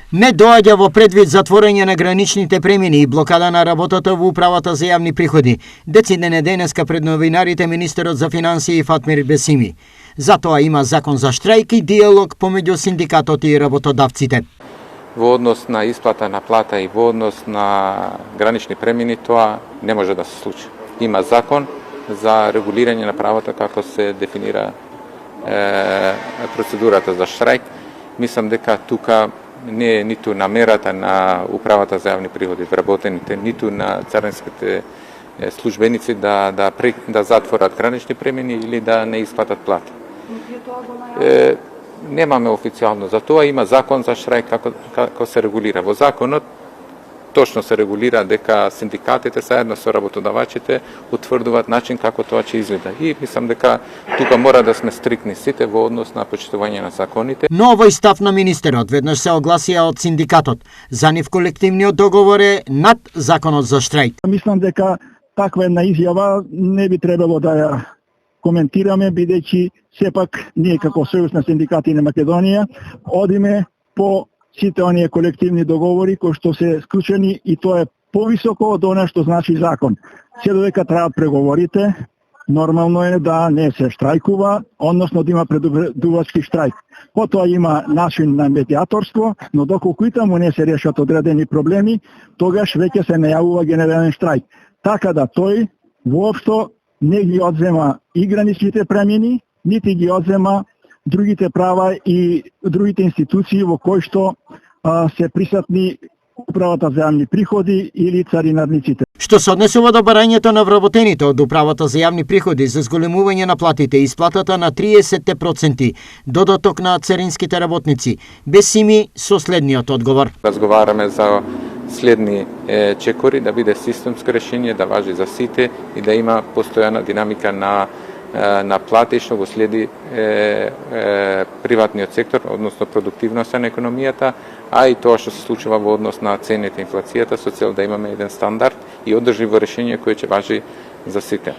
Не доаѓа во предвид затворање на граничните премини и блокада на работата во Управата за јавни приходи. Дециден е денеска пред новинарите министерот за финансии Фатмир Бесими. Затоа има закон за штрајк и диалог помеѓу синдикатот и работодавците. Во однос на исплата на плата и во однос на гранични премини тоа не може да се случи. Има закон за регулирање на правата како се дефинира процедурата за штрајк. Мислам дека тука не е ниту намерата на Управата за јавни приходи, вработените, ниту на царинските службеници да затворат гранични премини или да не исплатат плата. Немаме официјално за тоа, има закон за штрајк како се регулира. Во законот точно се регулира дека синдикатите заедно со работодавачите утврдуваат начин како тоа ќе изгледа. И мислам дека тука мора да сме стрикни сите во однос на почитување на законите. Но овој став на министерот веднаш се огласија од синдикатот. За нив колективниот договор е над законот за штрајк. Мислам дека таква една изјава не би требало да ја коментираме, бидејќи сепак ние како Сојуз на синдикати на Македонија одиме по сите оние колективни договори кои што се склучени и тоа е повисоко од она што значи закон. Се додека траат преговорите, нормално е да не се штрајкува, односно да има предупредувачки штрајк. Потоа има начин на медиаторство, но доколку и таму не се решат одредени проблеми, тогаш веќе се најавува генерален штрајк. Така да тој воопшто не ги одзема и граничните премини, нити ги одзема другите права и другите институции во кои што се присутни Управата за јавни приходи или царинарниците. Што се однесува до барањето на вработените од Управата за јавни приходи за зголемување на платите и исплатата на 30% додаток на царинските работници, Бесими со следниот одговор. Разговараме за следни чекори, да биде системско решение, да важи за сите и да има постојана динамика на плати што го следи приватниот сектор, односно продуктивноста на економијата, а и тоа што се случува во однос на цените, инфлацијата, со цел да имаме еден стандард и одржливо решение кое ќе важи за сите.